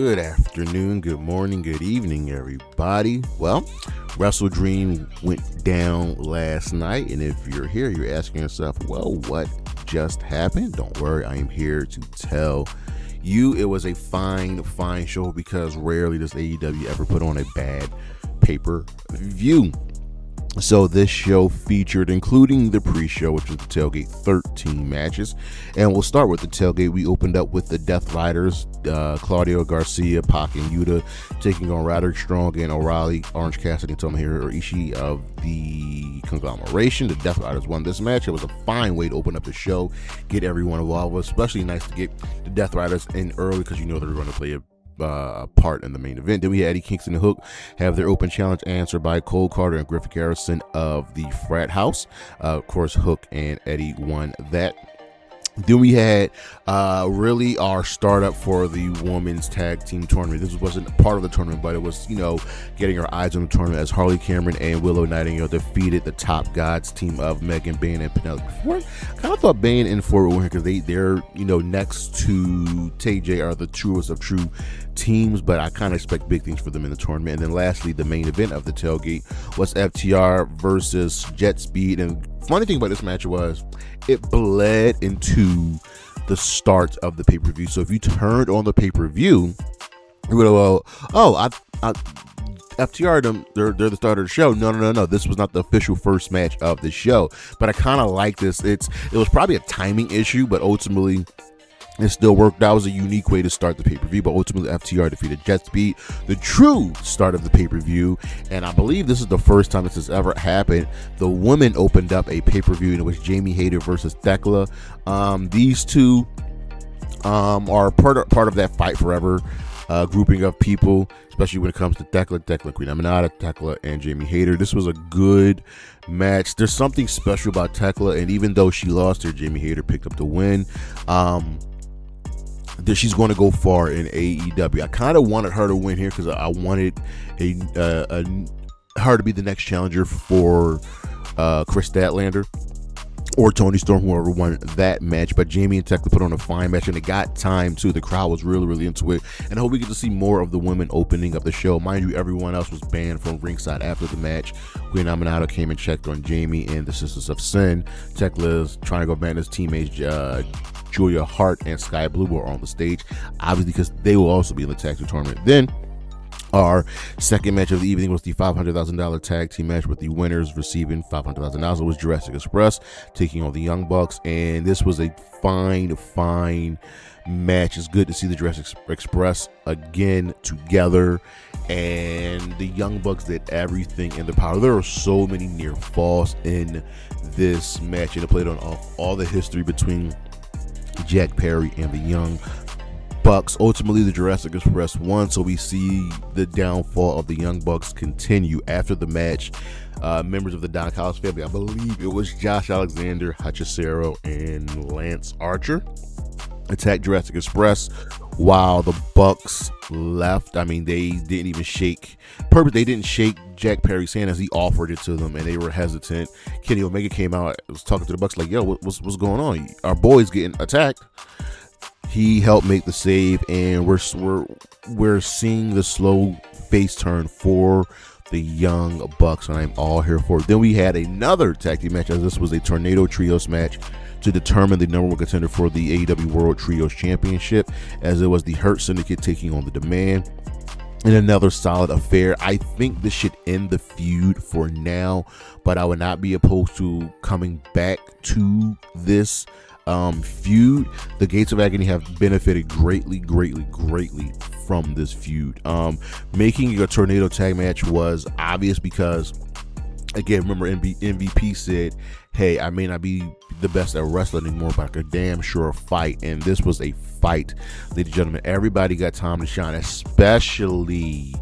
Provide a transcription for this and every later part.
Good afternoon, good morning, good evening, everybody. Well, WrestleDream went down last night, and if you're here, you're asking yourself, well, what just happened? Don't worry, I am here to tell you. It was a fine show because rarely does AEW ever put on a bad pay-per-view. So this show featured, including the pre-show, which was the tailgate, 13 matches. And we'll start with the tailgate. We opened up with the Death Riders, Claudio, Garcia, Pac, and Yuta, taking on Roderick, Strong, and O'Reilly, Orange Cassidy, and Tomohiro or Ishii of the Conglomeration. The Death Riders won this match. It was a fine way to open up the show, get everyone involved. It was especially nice to get the Death Riders in early because you know they were going to play a part in the main event. Then we had Eddie Kingston and Hook have their open challenge answered by Cole Carter and Griffith Garrison of the Frat House. Of course, Hook and Eddie won that. Then we had really our startup for the women's tag team tournament. This wasn't part of the tournament, but it was, getting our eyes on the tournament as Harley, Cameron, and Willow Nightingale defeated the Top Gods team of Megan, Bayne, and Penelope Ford. I kind of thought Bayne and Ford would win because they're next to TJ are the truest of true teams, but I kind of expect big things for them in the tournament. And then lastly, the main event of the tailgate was FTR versus JetSpeed. And funny thing about this match was it bled into the start of the pay-per-view. So if you turned on the pay-per-view, you would have, FTR, they're the start of the show. No. This was not the official first match of the show. But I kind of like this. It was probably a timing issue, but ultimately it still worked. That was a unique way to start the pay-per-view, but ultimately FTR defeated JetSpeed, the true start of the pay-per-view. And I believe this is the first time this has ever happened. The women opened up a pay-per-view, and it was Jamie Hayter versus Thekla. These two are part of that Fight Forever grouping of people, especially when it comes to Thekla, Queen Aminata, Thekla, and Jamie Hayter. This was a good match. There's something special about Thekla, and even though she lost her, Jamie Hayter picked up the win. That she's going to go far in AEW. I kind of wanted her to win here because I wanted her to be the next challenger for Chris Statlander or Tony Storm, whoever won that match. But Jamie and Thekla put on a fine match, and it got time too. The crowd was really into it, and I hope we get to see more of the women opening up the show. Mind you, everyone else was banned from ringside after the match. Queen Aminata came and checked on Jamie and the Sisters of Sin. Thekla is trying to go ban his teammates Julia Hart and Sky Blue were on the stage, obviously because they will also be in the tag team tournament. Then our second match of the evening was the $500,000 tag team match, with the winners receiving $500,000. It was Jurassic Express taking on the Young Bucks, and this was a fine match. It's good to see the Jurassic Express again together, and the Young Bucks did everything in their power. There were so many near falls in this match, and it played on all the history between Jack Perry and the Young Bucks. Ultimately, the Jurassic Express won, so we see the downfall of the Young Bucks continue. After the match, members of the Don Callis family, I believe it was Josh Alexander, Hachicero, and Lance Archer, attacked Jurassic Express while the Bucks left. I mean, they didn't even shake They didn't shake Jack Perry's hand as he offered it to them, and they were hesitant. Kenny Omega came out, was talking to the Bucks like, yo, what's going on? Our boy's getting attacked. He helped make the save, and we're seeing the slow face turn for the Young Bucks, and I'm all here for it. Then we had another tag team match, as this was a Tornado Trios match to determine the number one contender for the AEW World Trios Championship, as it was the Hurt Syndicate taking on the Demand in another solid affair. I think this should end the feud for now, but I would not be opposed to coming back to this feud. The Gates of Agony have benefited greatly from this feud. Making a tornado tag match was obvious because, again, remember MVP said, hey, I may not be the best at wrestling anymore, but I could damn sure fight. And this was a fight, ladies and gentlemen. Everybody got time to shine, especially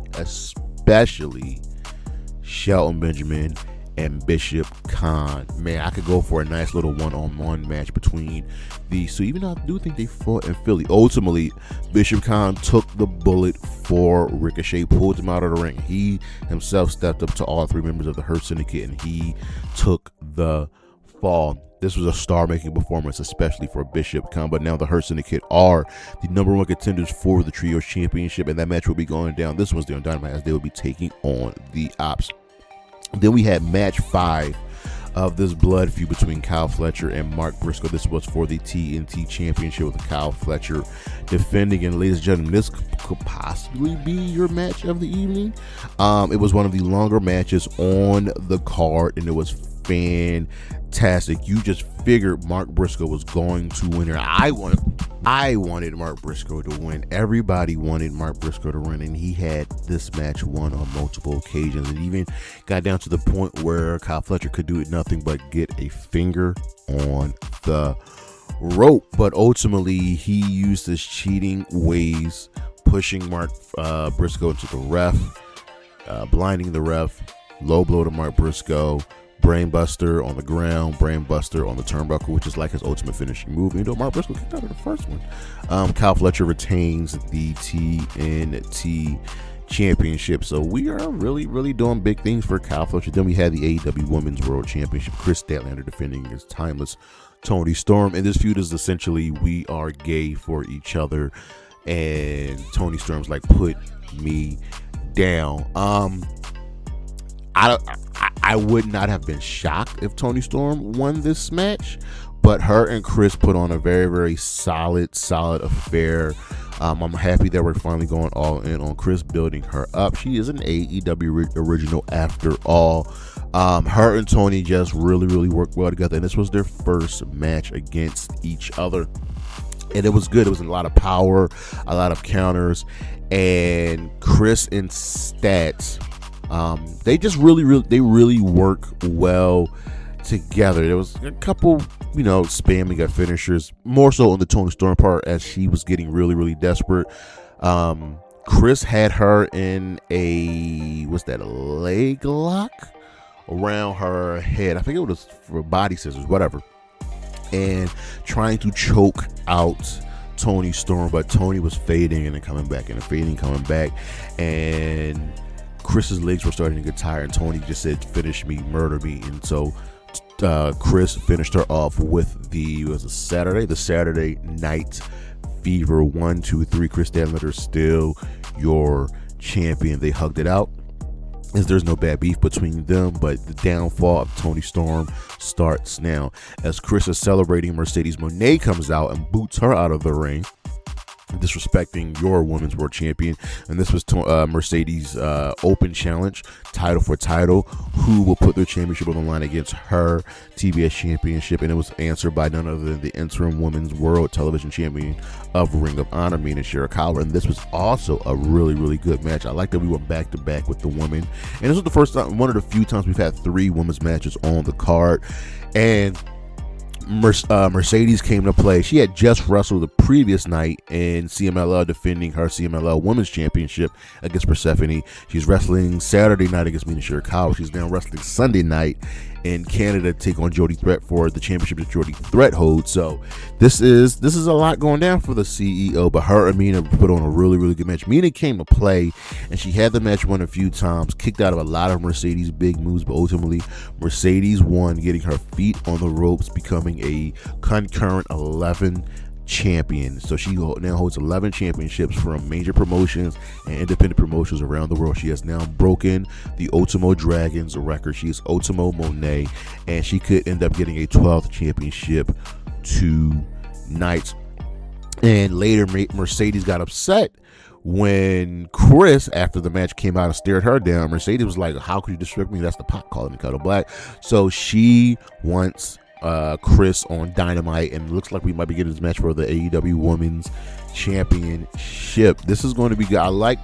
Shelton Benjamin and Bishop Khan. Man, I could go for a nice little one-on-one match between these two, even though I do think they fought in Philly. Ultimately, Bishop Khan took the bullet for Ricochet, pulled him out of the ring. He himself stepped up to all three members of the Hurt Syndicate, and he took the fall. This was a star-making performance, especially for Bishop. But now the Hurt Syndicate are the #1 contenders for the Trios Championship, and that match will be going down this Wednesday on Dynamite as they will be taking on the Ops. Then we had match 5 of this blood feud between Kyle Fletcher and Mark Briscoe. This was for the TNT Championship with Kyle Fletcher defending. And ladies and gentlemen, this could possibly be your match of the evening. It was one of the longer matches on the card, and it was fantastic. You just figured Mark Briscoe was going to win here. I wanted Mark Briscoe to win. Everybody wanted Mark Briscoe to win, and he had this match won on multiple occasions. It even got down to the point where Kyle Fletcher could do nothing but get a finger on the rope. But ultimately, he used his cheating ways, pushing Mark Briscoe into the ref, blinding the ref, low blow to Mark Briscoe, brainbuster on the ground, brainbuster on the turnbuckle, which is like his ultimate finishing move. You know, Mark Briscoe kicked out of the first one. Kyle Fletcher retains the TNT Championship. So we are really doing big things for Kyle Fletcher. Then we had the AEW Women's World Championship. Chris Statlander defending his timeless Toni Storm. And this feud is essentially we are gay for each other. And Toni Storm's like, put me down. I would not have been shocked if Toni Storm won this match, but her and Chris put on a very solid affair. I'm happy that we're finally going all in on Chris, building her up. She is an AEW original after all. Her and Toni just really worked well together, and this was their first match against each other. And it was good. It was a lot of power, a lot of counters, and Chris and Stats, they just really work well together. There was a couple, spamming at finishers, more so on the Toni Storm part as she was getting really desperate. Chris had her in a leg lock around her head. I think it was for body scissors, whatever, and trying to choke out Toni Storm, but Toni was fading and then coming back and coming back, and Chris's legs were starting to get tired, and Toni just said, finish me, murder me. And so Chris finished her off with the Saturday Night Fever 1, 2, 3. Chris Statlander still your champion. They hugged it out, as there's no bad beef between them, but the downfall of Toni Storm starts now as Chris is celebrating. Mercedes Moné comes out and boots her out of the ring, disrespecting your Women's World Champion. And this was Mercedes' open challenge, title for title, who will put their championship on the line against her TBS championship. And it was answered by none other than the interim Women's World Television Champion of Ring of Honor, Mina Shirakawa. And this was also a really good match. I like that we went back to back with the women, and this was the first time, one of the few times we've had 3 women's matches on the card. And Mercedes came to play. She had just wrestled the previous night in CMLL, defending her CMLL Women's Championship against Persephone. She's wrestling Saturday night against Mina Shirakawa. She's now wrestling Sunday night in Canada to take on Jody Threat for the championship that Jody Threat holds. So this is a lot going down for the CEO, but her and Mina put on a really good match. Mina came to play, and she had the match won a few times, kicked out of a lot of Mercedes' big moves, but ultimately Mercedes won, getting her feet on the ropes, becoming a concurrent 11 champion. So she now holds 11 championships from major promotions and independent promotions around the world. She has now broken the Ultimo Dragons record. She is Ultimo Moné, and she could end up getting a 12th championship tonight. And later, Mercedes got upset when Chris, after the match, came out and stared her down. Mercedes was like, how could you disrespect me? That's the pot calling the Cuddle Black. So she wants Chris on Dynamite, and it looks like we might be getting this match for the AEW Women's Championship. This is going to be good. I like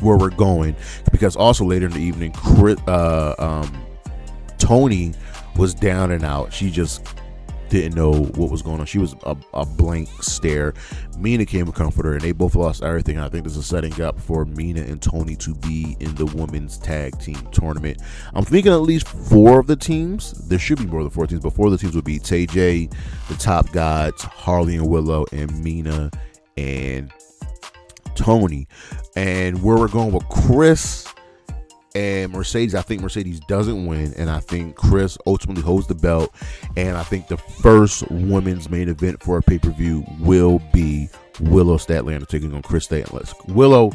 where we're going, because also later in the evening, Toni was down and out. She just didn't know what was going on. She was a blank stare. Mina came to comfort her, and they both lost everything. I think this is setting up for Mina and Toni to be in the women's tag team tournament. I'm thinking at least 4 of the teams. There should be more than 4 teams, but 4 of the teams would be TJ, the Top Gods, Harley and Willow, and Mina and Toni. And where we're going with Chris And Mercedes, I think Mercedes doesn't win, and I think Chris ultimately holds the belt. And I think the first women's main event for a pay-per-view will be Willow Statlander taking on Chris Statlander. Willow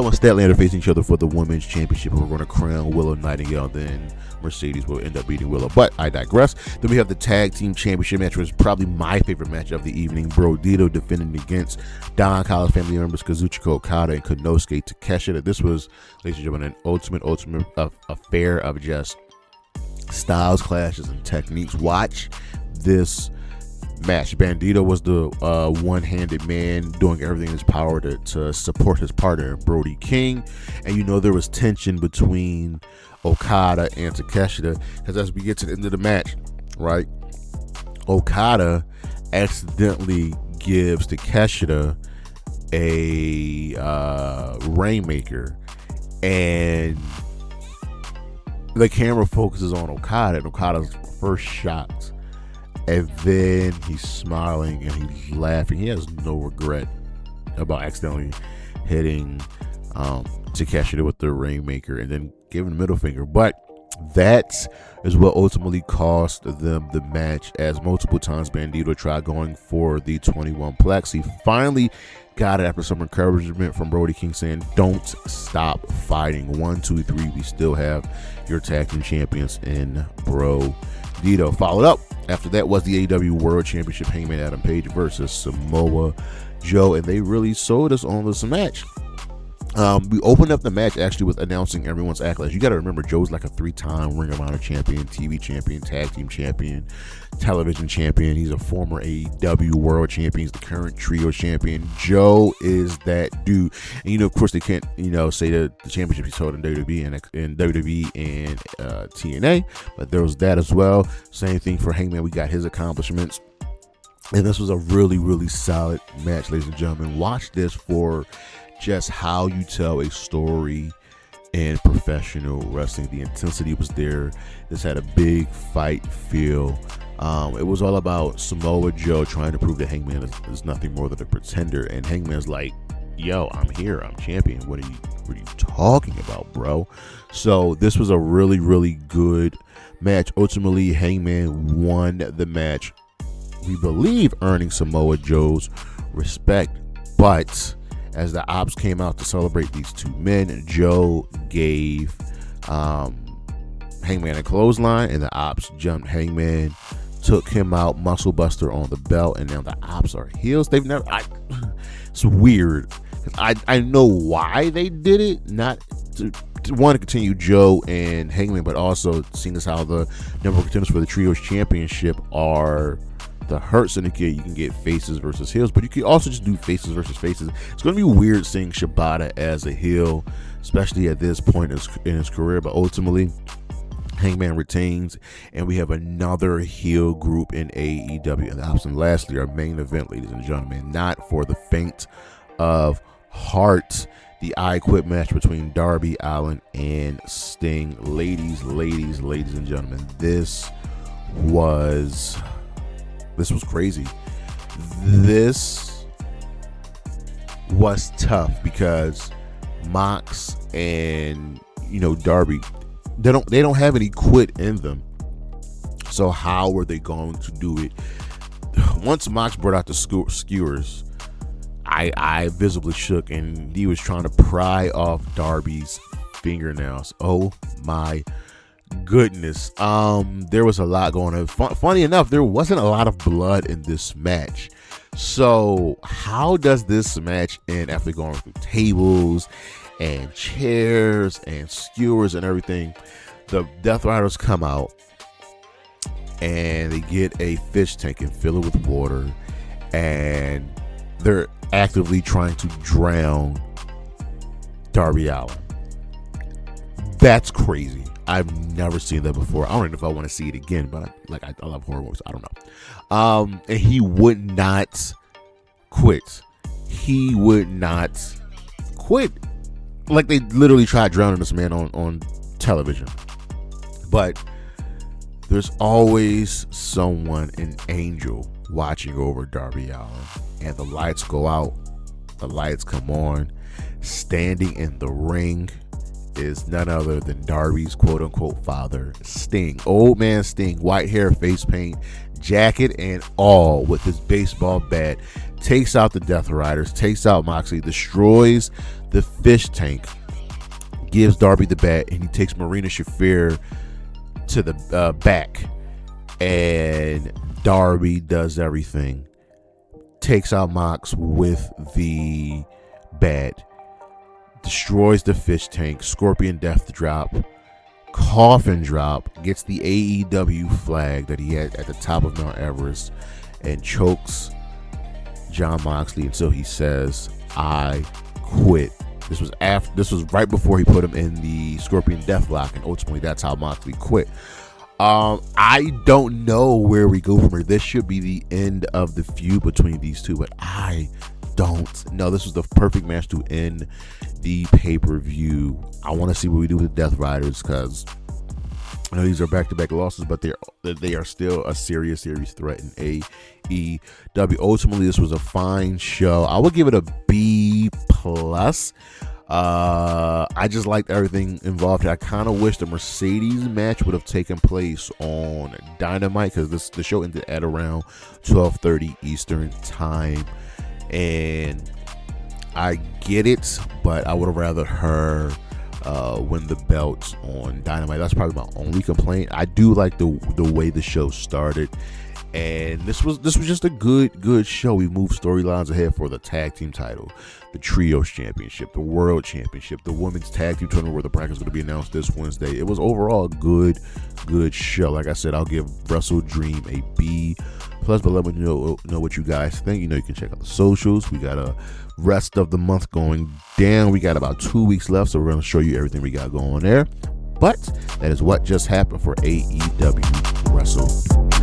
and Statlander facing each other for the women's championship. We're going to crown Willow Nightingale, then Mercedes will end up beating Willow. But I digress. Then we have the tag team championship match, which is probably my favorite match of the evening. Brodito defending against Don Callis family members Kazuchika Okada and Konosuke Takeshita. This was, ladies and gentlemen, an ultimate affair of just styles clashes and techniques. Watch this match. Bandito was the one-handed man doing everything in his power to support his partner Brody King, and there was tension between Okada and Takeshita, because as we get to the end of the match, right, Okada accidentally gives Takeshita a Rainmaker, and the camera focuses on Okada, and Okada's first shot. And then he's smiling and he's laughing. He has no regret about accidentally hitting Takeshita with the Rainmaker and then giving the middle finger. But that is what ultimately cost them the match, as multiple times Bandito tried going for the 21 plex. He finally got it after some encouragement from Brody King saying, "Don't stop fighting. 1, 2, 3. We still have your tag team champions in Brodito." Followed up after that was the AEW World Championship, Hangman Adam Page versus Samoa Joe, and they really sold us on this match. We opened up the match actually with announcing everyone's accolades. You got to remember, Joe's like a 3-time Ring of Honor champion, TV champion, tag team champion, television champion. He's a former AEW World Champion. He's the current Trio champion. Joe is that dude. And of course, they can't say that the championship he's held in WWE and TNA, but there was that as well. Same thing for Hangman. We got his accomplishments. And this was a really, really solid match, ladies and gentlemen. Watch this for just how you tell a story in professional wrestling. The intensity was there. This had a big fight feel. It was all about Samoa Joe trying to prove that Hangman is nothing more than a pretender, and Hangman's like, "Yo, I'm here. I'm champion. What are you talking about, bro?" So this was a really, really good match. Ultimately, Hangman won the match, we believe, earning Samoa Joe's respect. But as the Ops came out to celebrate these two men, Joe gave Hangman a clothesline, and the Ops jumped Hangman, took him out, muscle buster on the belt, and now the Ops are heels. It's weird. I know why they did it, not to want to continue Joe and Hangman, but also seeing as how the number of contenders for the Trios Championship are the Hurt Syndicate. You can get faces versus heels, but you can also just do faces versus faces. It's going to be weird seeing Shibata as a heel, especially at this point in his career, but ultimately Hangman retains, and we have another heel group in AEW. And the Ops, and lastly, our main event, ladies and gentlemen, not for the faint of heart, the I Quit match between Darby Allin and Sting. Ladies and gentlemen, this was crazy. This was tough because Mox and Darby, they don't have any quit in them. So how are they going to do it? Once Mox brought out the skewers, I visibly shook, and he was trying to pry off Darby's fingernails. Oh my goodness. There was a lot going on. Funny enough, there wasn't a lot of blood in this match. So how does this match end after going through tables and chairs and skewers and everything? The Death Riders come out and they get a fish tank and fill it with water, and they're actively trying to drown Darby Allin. That's crazy. I've never seen that before. I don't even know if I want to see it again, but I love horror movies. I don't know. And he would not quit. He would not quit. Like, they literally tried drowning this man on television. But there's always someone, an angel, watching over Darby Allin. And the lights go out. The lights come on. Standing in the ring is none other than Darby's quote-unquote father, Sting. Old man Sting, white hair, face paint, jacket, and all, with his baseball bat, takes out the Death Riders, takes out Moxley, destroys the fish tank, gives Darby the bat, and he takes Marina Shafir to the back. And Darby does everything. Takes out Mox with the bat, destroys the fish tank, Scorpion Death Drop, Coffin Drop, gets the AEW flag that he had at the top of Mount Everest, and chokes Jon Moxley until he says, "I quit." This was right before he put him in the Scorpion Deathlock, and ultimately that's how Moxley quit. I don't know where we go from here. This should be the end of the feud between these two, but I don't know. This was the perfect match to end the pay-per-view. I want to see what we do with the Death Riders, because I know these are back-to-back losses, but they are still a serious threat in AEW. Ultimately, this was a fine show. I would give it a B+. I just liked everything involved. I kind of wish the Mercedes match would have taken place on Dynamite, because the show ended at around 12:30 Eastern time, and I get it, but I would have rather her win the belts on Dynamite. That's probably my only complaint. I do like the way the show started, and this was just a good show. We moved storylines ahead for the tag team title, the trios championship, the world championship, the women's tag team tournament where the bracket's going to be announced this Wednesday. It was overall a good show. Like I said, I'll give WrestleDream a B+, but let me know what you guys think. You can check out the socials. We got a rest of the month going down. We got about 2 weeks left, so we're going to show you everything we got going there. But that is what just happened for AEW WrestleDream.